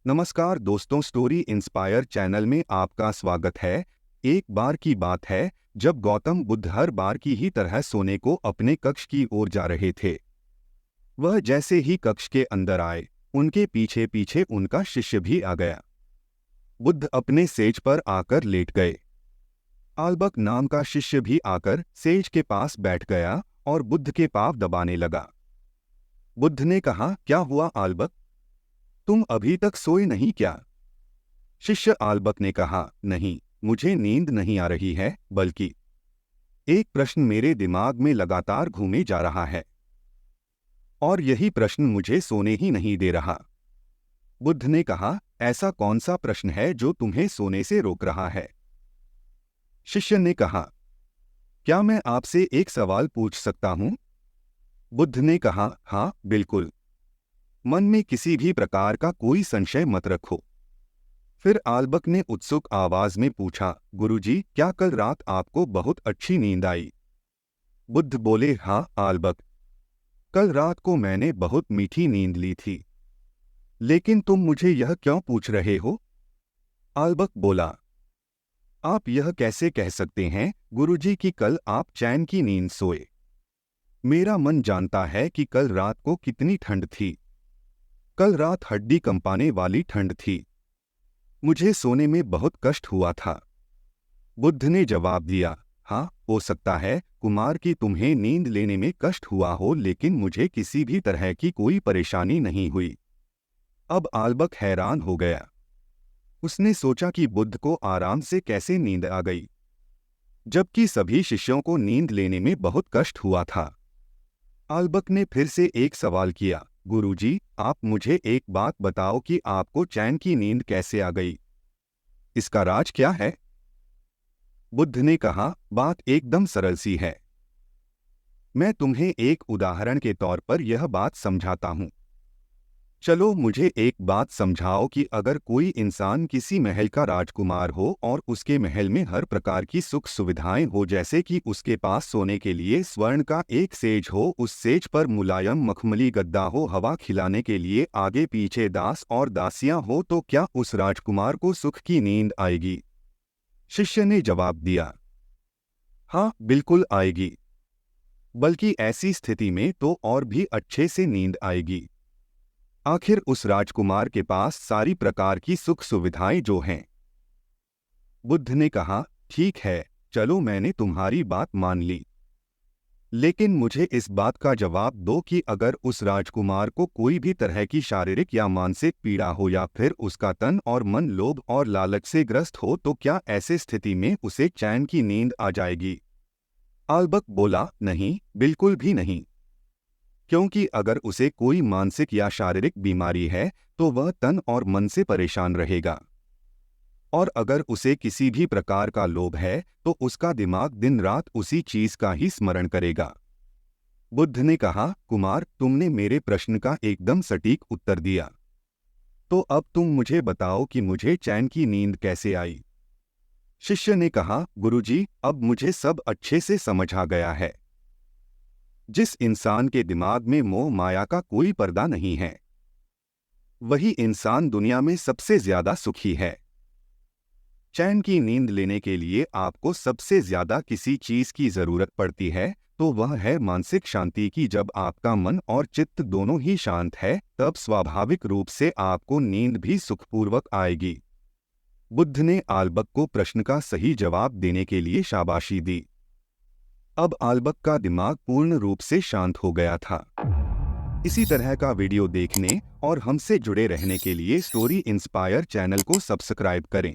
नमस्कार दोस्तों, story inspire channel में आपका स्वागत है। एक बार की बात है जब गौतम बुद्ध हर बार की ही तरह सोने को अपने कक्ष की ओर जा रहे थे। वह जैसे ही कक्ष के अंदर आए, उनके पीछे पीछे उनका शिष्य भी आ गया। बुद्ध अपने सेज पर आकर लेट गए। आल्बक नाम का शिष्य भी आकर सेज के पास बैठ गया और बुद्ध के पांव दबाने लगा। बुद्ध ने कहा, क्या हुआ आल्बक, तुम अभी तक सोए नहीं क्या? शिष्य आल्बक ने कहा, नहीं, मुझे नींद नहीं आ रही है, बल्कि एक प्रश्न मेरे दिमाग में लगातार घूमे जा रहा है और यही प्रश्न मुझे सोने ही नहीं दे रहा। बुद्ध ने कहा, ऐसा कौन सा प्रश्न है जो तुम्हें सोने से रोक रहा है? शिष्य ने कहा, क्या मैं आपसे एक सवाल पूछ सकता हूं? बुद्ध ने कहा, हाँ बिल्कुल, मन में किसी भी प्रकार का कोई संशय मत रखो। फिर आल्बक ने उत्सुक आवाज में पूछा, गुरुजी, क्या कल रात आपको बहुत अच्छी नींद आई? बुद्ध बोले, हाँ आल्बक, कल रात को मैंने बहुत मीठी नींद ली थी। लेकिन तुम मुझे यह क्यों पूछ रहे हो? आल्बक बोला, आप यह कैसे कह सकते हैं गुरुजी कि कल आप चैन की नींद सोए? मेरा मन जानता है कि कल रात को कितनी ठंड थी। कल रात हड्डी कंपाने वाली ठंड थी। मुझे सोने में बहुत कष्ट हुआ था। बुद्ध ने जवाब दिया, हाँ, हो सकता है कुमार कि तुम्हें नींद लेने में कष्ट हुआ हो, लेकिन मुझे किसी भी तरह की कोई परेशानी नहीं हुई। अब आल्बक हैरान हो गया। उसने सोचा कि बुद्ध को आराम से कैसे नींद आ गई, जबकि सभी शिष्यों को नींद लेने में बहुत कष्ट हुआ था। आल्बक ने फिर से एक सवाल किया, गुरुजी, आप मुझे एक बात बताओ कि आपको चैन की नींद कैसे आ गई? इसका राज क्या है? बुद्ध ने कहा, बात एकदम सरल सी है। मैं तुम्हें एक उदाहरण के तौर पर यह बात समझाता हूँ। चलो मुझे एक बात समझाओ कि अगर कोई इंसान किसी महल का राजकुमार हो और उसके महल में हर प्रकार की सुख सुविधाएं हो, जैसे कि उसके पास सोने के लिए स्वर्ण का एक सेज हो, उस सेज पर मुलायम मखमली गद्दा हो, हवा खिलाने के लिए आगे पीछे दास और दासियां हो, तो क्या उस राजकुमार को सुख की नींद आएगी? शिष्य ने जवाब दिया, हाँ बिल्कुल आएगी, बल्कि ऐसी स्थिति में तो और भी अच्छे से नींद आएगी। आखिर उस राजकुमार के पास सारी प्रकार की सुख सुविधाएं जो हैं। बुद्ध ने कहा, ठीक है, चलो मैंने तुम्हारी बात मान ली, लेकिन मुझे इस बात का जवाब दो कि अगर उस राजकुमार को कोई भी तरह की शारीरिक या मानसिक पीड़ा हो, या फिर उसका तन और मन लोभ और लालच से ग्रस्त हो, तो क्या ऐसे स्थिति में उसे चैन की नींद आ जाएगी? आल्बक बोला, नहीं, बिल्कुल भी नहीं, क्योंकि अगर उसे कोई मानसिक या शारीरिक बीमारी है तो वह तन और मन से परेशान रहेगा, और अगर उसे किसी भी प्रकार का लोभ है तो उसका दिमाग दिन रात उसी चीज का ही स्मरण करेगा। बुद्ध ने कहा, कुमार, तुमने मेरे प्रश्न का एकदम सटीक उत्तर दिया। तो अब तुम मुझे बताओ कि मुझे चैन की नींद कैसे आई? शिष्य ने कहा, गुरुजी, अब मुझे सब अच्छे से समझ आ गया है। जिस इंसान के दिमाग में मोह माया का कोई पर्दा नहीं है, वही इंसान दुनिया में सबसे ज्यादा सुखी है। चैन की नींद लेने के लिए आपको सबसे ज्यादा किसी चीज की जरूरत पड़ती है, तो वह है मानसिक शांति की। जब आपका मन और चित्त दोनों ही शांत है, तब स्वाभाविक रूप से आपको नींद भी सुखपूर्वक आएगी। बुद्ध ने आल्बक को प्रश्न का सही जवाब देने के लिए शाबाशी दी। अब आल्बक का दिमाग पूर्ण रूप से शांत हो गया था। इसी तरह का वीडियो देखने और हमसे जुड़े रहने के लिए स्टोरी इंस्पायर चैनल को सब्सक्राइब करें।